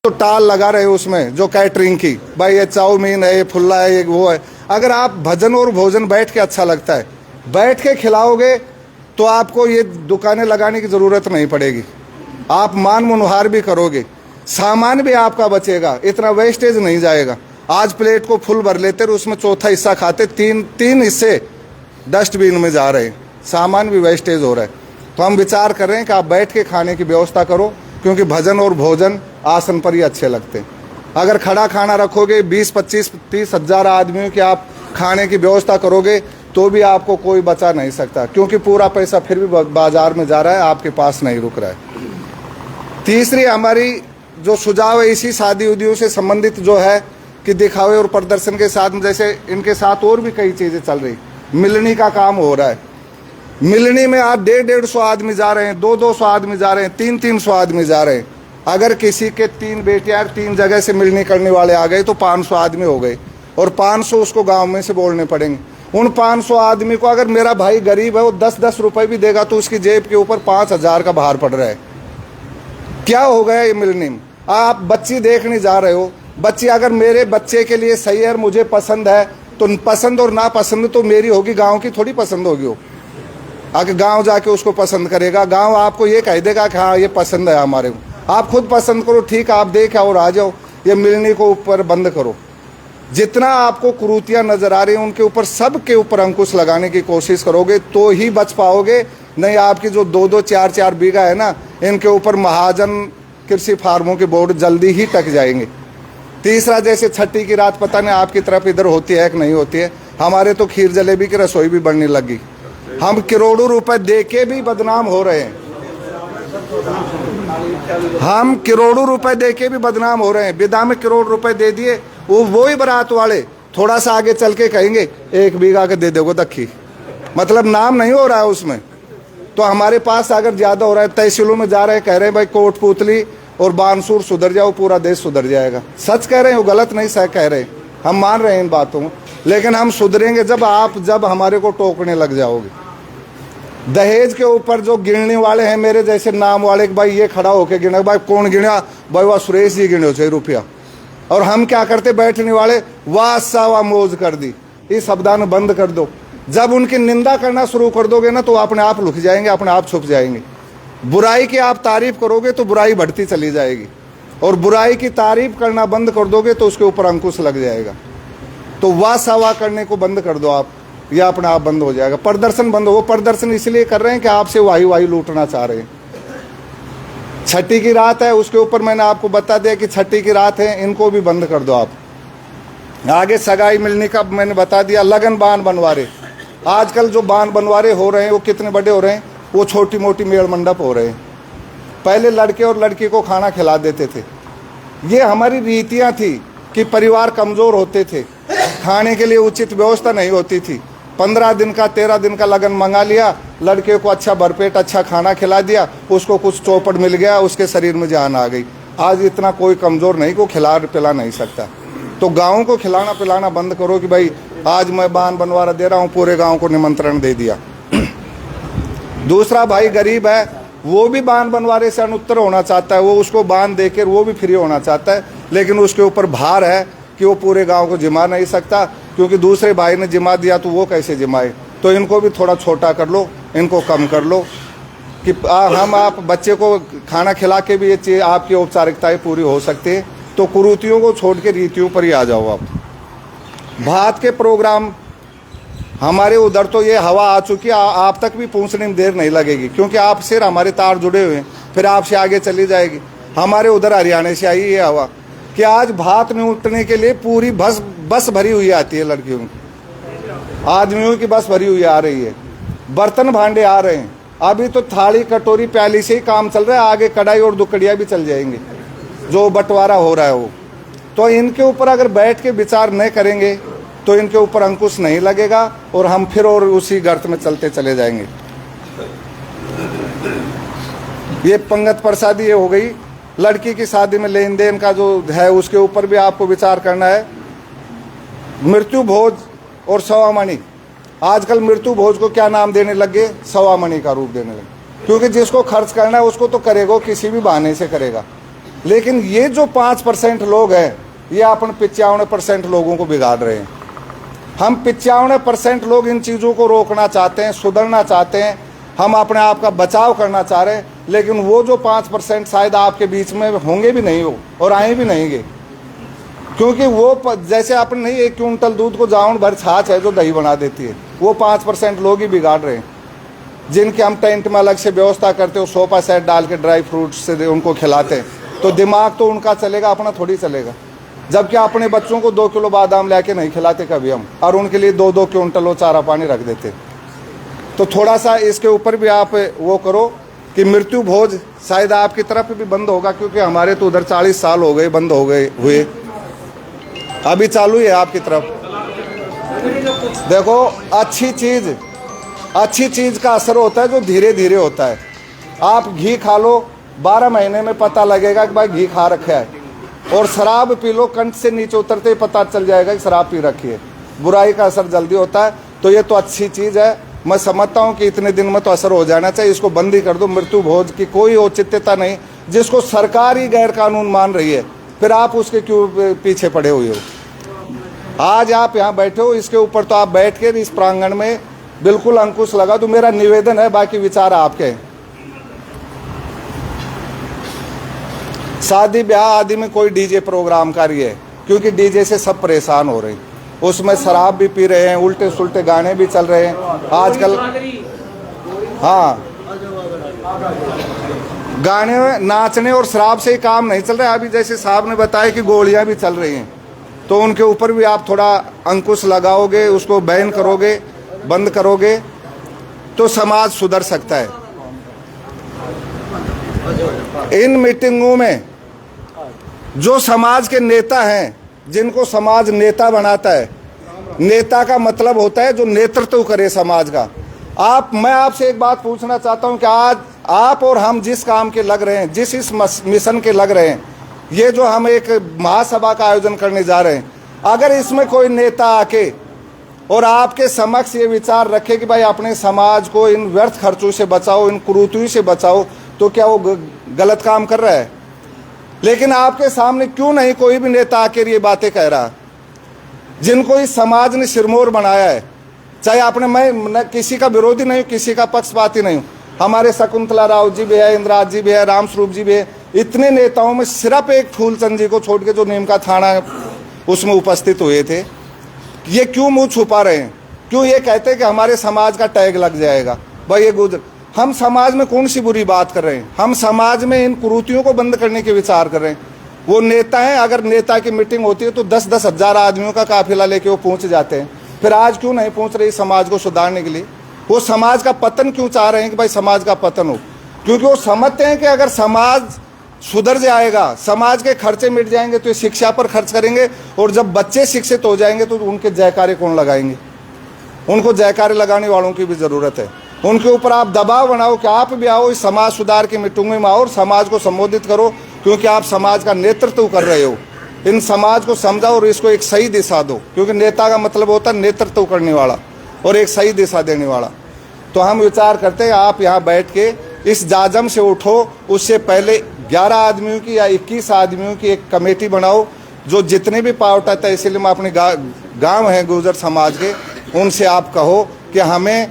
तो टाल लगा रहे हो उसमें जो कैटरिंग की, भाई ये चाउमीन है, ये फुल्ला है, ये वो है। अगर आप भजन और भोजन बैठ के अच्छा लगता है, बैठ के खिलाओगे तो आपको ये दुकानें लगाने की ज़रूरत नहीं पड़ेगी। आप मान मुनहार भी करोगे, सामान भी आपका बचेगा, इतना वेस्टेज नहीं जाएगा। आज प्लेट को फुल भर लेते और उसमें चौथा हिस्सा खाते, तीन हिस्से डस्टबिन में जा रहे हैं, सामान भी वेस्टेज हो रहा है। तो हम विचार कर रहे हैं कि आप बैठ के खाने की व्यवस्था करो, क्योंकि भजन और भोजन आसन पर ही अच्छे लगते हैं। अगर खड़ा खाना रखोगे 20, 25, 30 हज़ार आदमियों की आप खाने की व्यवस्था करोगे तो भी आपको कोई बचा नहीं सकता, क्योंकि पूरा पैसा फिर भी बाजार में जा रहा है, आपके पास नहीं रुक रहा है। तीसरी हमारी जो सुझाव है इसी शादी उदियों से संबंधित जो है कि दिखावे और प्रदर्शन के साथ, जैसे इनके साथ और भी कई चीज़ें चल रही, मिलनी का काम हो रहा है। मिलनी में आज 150 आदमी जा रहे हैं, 200 आदमी जा रहे हैं, 300 आदमी जा रहे हैं। अगर किसी के 3 बेटियां 3 जगह से मिलनी करने वाले आ गए तो 500 आदमी हो गए, और 500 उसको गांव में से बोलने पड़ेंगे। उन 500 आदमी को अगर मेरा भाई गरीब है, वो 10-10 रुपए भी देगा तो उसकी जेब के ऊपर 5,000 का भार पड़ रहा है। क्या हो गया ये मिलनी में? आप बच्ची देखने जा रहे हो, बच्ची अगर मेरे बच्चे के लिए सही है, मुझे पसंद है, तो पसंद और नापसंद तो मेरी होगी, गाँव की थोड़ी पसंद होगी। वो आगे गांव जाके उसको पसंद करेगा, गांव आपको ये कह देगा कि हाँ ये पसंद है हमारे को। आप खुद पसंद करो, ठीक है, आप देख और आ जाओ। ये मिलने को ऊपर बंद करो। जितना आपको कुरीतियां नजर आ रही हैं उनके ऊपर, सबके ऊपर अंकुश लगाने की कोशिश करोगे तो ही बच पाओगे। नहीं आपकी जो 2-2, 4-4 बीघा है ना, इनके ऊपर महाजन कृषि फार्मों के बोर्ड जल्दी ही टक जाएंगे। तीसरा, जैसे छठी की रात पता नहीं आपकी तरफ इधर होती है कि नहीं होती है, हमारे तो खीर जलेबी की रसोई भी बढ़ने लगी। हम करोड़ों रुपए दे के भी बदनाम हो रहे हैं, हम करोड़ों रुपए दे के भी बदनाम हो रहे हैं। विदा में करोड़ रुपए दे दिए, वो ही बारात वाले थोड़ा सा आगे चल के कहेंगे 1 बीघा के दे दोगे दक्खी, मतलब नाम नहीं हो रहा है उसमें। तो हमारे पास अगर ज्यादा हो रहा है, तहसीलों में जा रहे हैं, कह रहे हैं भाई कोटपूतली और बानसूर सुधर जाओ, पूरा देश सुधर जाएगा। सच कह रहे हैं, वो गलत नहीं सह कह रहे, हम मान रहे हैं इन बातों को, लेकिन हम सुधरेंगे जब हमारे को टोकने लग जाओगे। दहेज के ऊपर जो गिनने वाले हैं मेरे जैसे नाम वाले, भाई ये खड़ा होके गिना, भाई कौन गिना, भाई वह सुरेश जी गिने 6 रुपया, और हम क्या करते बैठने वाले, वाह सावा मौज कर दी। इस शब्दान बंद कर दो। जब उनकी निंदा करना शुरू कर दोगे ना तो अपने आप लुक जाएंगे, अपने आप छुप जाएंगे। बुराई की आप तारीफ करोगे तो बुराई बढ़ती चली जाएगी, और बुराई की तारीफ करना बंद कर दोगे तो उसके ऊपर अंकुश लग जाएगा। तो वाह सावा करने को बंद कर दो आप, यह अपने आप बंद हो जाएगा। प्रदर्शन बंद हो, वो प्रदर्शन इसलिए कर रहे हैं कि आपसे वाही लूटना चाह रहे हैं। छठी की रात है, उसके ऊपर मैंने आपको बता दिया कि छठी की रात है, इनको भी बंद कर दो आप। आगे सगाई मिलने का मैंने बता दिया। लगन बान बनवारे, आजकल जो बान बनवारे हो रहे हैं वो कितने बड़े हो रहे हैं, वो छोटी मोटी मेड़ मंडप हो रहे हैं। पहले लड़के और लड़की को खाना खिला देते थे। ये हमारी रीतियाँ थी कि परिवार कमज़ोर होते थे, खाने के लिए उचित व्यवस्था नहीं होती थी। 15 दिन का 13 दिन का लगन मंगा लिया, लड़के को अच्छा भरपेट अच्छा खाना खिला दिया, उसको कुछ चौपट मिल गया, उसके शरीर में जान आ गई। आज इतना कोई कमज़ोर नहीं को खिला पिला नहीं सकता। तो गाँव को खिलाना पिलाना बंद करो कि भाई आज मैं बान बनवारा दे रहा हूँ, पूरे गाँव को निमंत्रण दे दिया। दूसरा भाई गरीब है, वो भी बान बनवारे से अनुत्तर होना चाहता है, वो उसको बान देकर वो भी फ्री होना चाहता है, लेकिन उसके ऊपर भार है कि वो पूरे गांव को जिमा नहीं सकता, क्योंकि दूसरे भाई ने जिमा दिया तो वो कैसे जिमाए। तो इनको भी थोड़ा छोटा कर लो, इनको कम कर लो कि हम आप बच्चे को खाना खिला के भी ये चीज़ आपकी औपचारिकताएं पूरी हो सकती है। तो कुरीतियों को छोड़ के रीतियों पर ही आ जाओ आप। भात के प्रोग्राम हमारे उधर तो ये हवा आ चुकी है, आप तक भी पहुँचने में देर नहीं लगेगी, क्योंकि आपसे हमारे तार जुड़े हुए हैं, फिर आपसे आगे चली जाएगी। हमारे उधर हरियाणा से आई ये हवा कि आज भात में उठने के लिए पूरी बस भरी हुई आती है, लड़कियों की, आदमियों की बस भरी हुई आ रही है। बर्तन भांडे आ रहे हैं, अभी तो थाली कटोरी प्याली से ही काम चल रहा है, आगे कढ़ाई और दुकड़िया भी चल जाएंगे, जो बंटवारा हो रहा है वो। तो इनके ऊपर अगर बैठ के विचार नहीं करेंगे तो इनके ऊपर अंकुश नहीं लगेगा, और हम फिर और उसी गर्त में चलते चले जाएंगे। ये पंगत प्रसादी ये हो गई। लड़की की शादी में लेन देन का जो है उसके ऊपर भी आपको विचार करना है। मृत्यु भोज और सवामणि, आजकल मृत्यु भोज को क्या नाम देने लगे, सवामणि का रूप देने लगे, क्योंकि जिसको खर्च करना है उसको तो करेगा, किसी भी बहाने से करेगा। लेकिन ये जो 5% लोग हैं, ये अपन 95% लोगों को बिगाड़ रहे हैं। हम 95% लोग इन चीज़ों को रोकना चाहते हैं, सुधरना चाहते हैं, हम अपने आप का बचाव करना चाह रहे हैं। लेकिन वो जो 5% शायद आपके बीच में होंगे भी नहीं हो और आए भी नहींगे, क्योंकि वो जैसे अपन नहीं 1 क्विंटल दूध को जाउन भर छाछ है जो दही बना देती है, वो 5% लोग ही बिगाड़ रहे हैं, जिनके हम टेंट में अलग से व्यवस्था करते हो, सोफा सेट डाल के ड्राई फ्रूट से उनको खिलाते हैं, तो दिमाग तो उनका चलेगा, अपना थोड़ी चलेगा। जबकि अपने बच्चों को 2 किलो बादाम लेके नहीं खिलाते कभी हम, और उनके लिए 2-2 क्विंटल वो चारा पानी रख देते। तो थोड़ा सा इसके ऊपर भी आप वो करो कि मृत्यु भोज शायद आपकी तरफ भी बंद होगा, क्योंकि हमारे तो उधर 40 साल हो गए बंद हो गए हुए, अभी चालू है आपकी तरफ। देखो, अच्छी चीज़ का असर होता है जो धीरे धीरे होता है। आप घी खा लो, 12 महीने में पता लगेगा कि भाई घी खा रखा है, और शराब पी लो, कंठ से नीचे उतरते ही पता चल जाएगा कि शराब पी रखी है। बुराई का असर जल्दी होता है, तो ये तो अच्छी चीज़ है। मैं समझता हूँ कि इतने दिन में तो असर हो जाना चाहिए, इसको बंद ही कर दो। मृत्यु भोज की कोई औचित्यता नहीं, जिसको सरकार ही गैर कानून मान रही है, फिर आप उसके क्यों पीछे पड़े हुए हो। आज आप यहाँ बैठे हो, इसके ऊपर तो आप बैठ के इस प्रांगण में बिल्कुल अंकुश लगा दो। मेरा निवेदन है, बाकी विचार आपके हैं। शादी ब्याह आदि में कोई डीजे प्रोग्राम करिए, क्योंकि डीजे से सब परेशान हो रहे हैं, उसमें शराब भी पी रहे हैं, उल्टे सुल्टे गाने भी चल रहे हैं आजकल। हाँ, गाने नाचने और शराब से ही काम नहीं चल रहा है। अभी जैसे साहब ने बताया कि गोलियां भी चल रही हैं, तो उनके ऊपर भी आप थोड़ा अंकुश लगाओगे, उसको बैन करोगे, बंद करोगे, तो समाज सुधर सकता है। इन मीटिंगों में जो समाज के नेता हैं, जिनको समाज नेता बनाता है, नेता का मतलब होता है जो नेतृत्व करे समाज का। मैं आपसे एक बात पूछना चाहता हूं कि आज आप और हम जिस काम के लग रहे हैं, जिस इस मिशन के लग रहे हैं, ये जो हम एक महासभा का आयोजन करने जा रहे हैं, अगर इसमें कोई नेता आके और आपके समक्ष ये विचार रखे कि भाई अपने समाज को इन व्यर्थ खर्चों से बचाओ, इन कुरीतियों से बचाओ, तो क्या वो गलत काम कर रहा है? लेकिन आपके सामने क्यों नहीं कोई भी नेता आकर ये बातें कह रहा, जिनको इस समाज ने सिरमौर बनाया है। चाहे आपने, मैं किसी का विरोधी नहीं, किसी का पक्षपाती नहीं हूँ। हमारे शकुंतला राव जी भी है, इंदिरा जी भी है, राम स्वरूप जी भी है। इतने नेताओं में सिर्फ एक फूलचंद जी को छोड़ के जो नीमका थाना उसमें उपस्थित हुए थे, ये क्यों मुंह छुपा रहे हैं? क्यों ये कहते हैं कि हमारे समाज का टैग लग जाएगा? भाई ये गुजर, हम समाज में कौन सी बुरी बात कर रहे हैं? हम समाज में इन कुरीतियों को बंद करने के विचार कर रहे हैं। वो नेता हैं, अगर नेता की मीटिंग होती है तो 10-10 हजार आदमियों का काफिला लेके वो पहुंच जाते हैं। फिर आज क्यों नहीं पहुंच रही समाज को सुधारने के लिए? वो समाज का पतन क्यों चाह रहे हैं कि भाई समाज का पतन हो? क्योंकि वो समझते हैं कि अगर समाज सुधर जाएगा, समाज के खर्चे मिट जाएंगे, तो ये शिक्षा पर खर्च करेंगे, और जब बच्चे शिक्षित हो जाएंगे तो उनके जयकारे कौन लगाएंगे? उनको जयकारे लगाने वालों की भी ज़रूरत है। उनके ऊपर आप दबाव बनाओ कि आप भी आओ, इस समाज सुधार की मीटिंगों में आओ और समाज को संबोधित करो, क्योंकि आप समाज का नेतृत्व कर रहे हो। इन समाज को समझाओ और इसको एक सही दिशा दो, क्योंकि नेता का मतलब होता है नेतृत्व करने वाला और एक सही दिशा देने वाला। तो हम विचार करते हैं आप यहाँ बैठ के इस जाजम से उठो, उससे पहले 11 आदमियों की या 21 आदमियों की एक कमेटी बनाओ, जो जितने भी पावटा तहसील में अपने गांव हैं गुर्जर समाज के, उनसे आप कहो कि हमें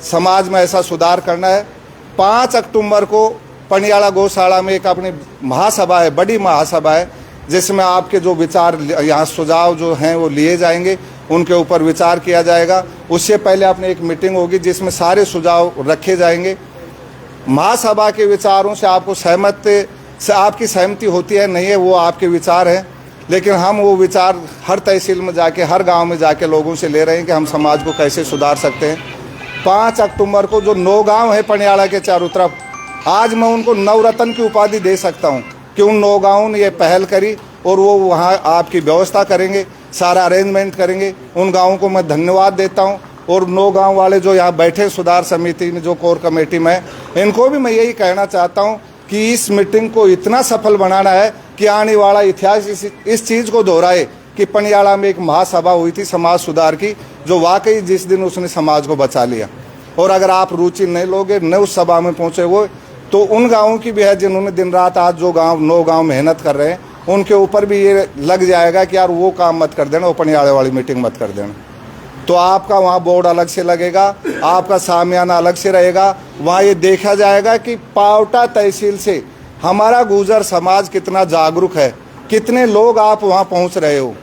समाज में ऐसा सुधार करना है। 5 अक्टूबर को पनियाला गौशाला में एक अपनी महासभा है, बड़ी महासभा है, जिसमें आपके जो विचार, यहाँ सुझाव जो हैं वो लिए जाएंगे, उनके ऊपर विचार किया जाएगा। उससे पहले अपनी एक मीटिंग होगी जिसमें सारे सुझाव रखे जाएंगे। महासभा के विचारों से आपकी सहमति होती है नहीं है, वो आपके विचार हैं, लेकिन हम वो विचार हर तहसील में जाके, हर गांव में जाके लोगों से ले रहे हैं कि हम समाज को कैसे सुधार सकते हैं। 5 अक्टूबर को जो 9 गांव है पनियाला के चारों तरफ, आज मैं उनको नवरत्न की उपाधि दे सकता हूं कि उन 9 गांवों ने ये पहल करी और वो वहां आपकी व्यवस्था करेंगे, सारा अरेंजमेंट करेंगे। उन गांवों को मैं धन्यवाद देता हूं। और 9 गांव वाले जो यहाँ बैठे सुधार समिति में, जो कोर कमेटी में, इनको भी मैं यही कहना चाहता हूँ कि इस मीटिंग को इतना सफल बनाना है कि आने वाला इतिहास इस चीज़ को दोहराए कि पनियाला में एक महासभा हुई थी समाज सुधार की, जो वाकई जिस दिन उसने समाज को बचा लिया। और अगर आप रुचि नहीं लोगे, न उस सभा में पहुँचे वो, तो उन गाँवों की भी है जिन्होंने दिन रात आज जो गाँव 9 गाँव मेहनत कर रहे हैं, उनके ऊपर भी ये लग जाएगा कि यार वो काम मत कर देना, ओपन यार्ड वाली मीटिंग मत कर देना। तो आपका वहाँ बोर्ड अलग से लगेगा, आपका सामियाना अलग से रहेगा। वहाँ ये देखा जाएगा कि पावटा तहसील से हमारा गुर्जर समाज कितना जागरूक है, कितने लोग आप वहाँ पहुँच रहे हो।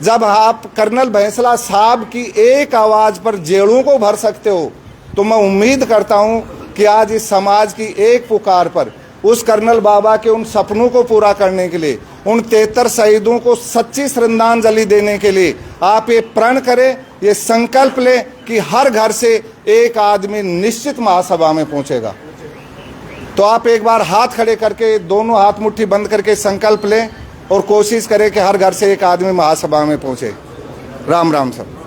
जब आप कर्नल बैंसला साहब की एक आवाज़ पर जेड़ों को भर सकते हो, तो मैं उम्मीद करता हूँ कि आज इस समाज की एक पुकार पर उस कर्नल बाबा के उन सपनों को पूरा करने के लिए, उन 73 शहीदों को सच्ची श्रद्धांजलि देने के लिए आप ये प्रण करें, ये संकल्प लें कि हर घर से एक आदमी निश्चित महासभा में पहुंचेगा। तो आप एक बार हाथ खड़े करके, दोनों हाथ मुट्ठी बंद करके संकल्प लें और कोशिश करें कि हर घर से एक आदमी महासभा में पहुंचे। राम राम सब।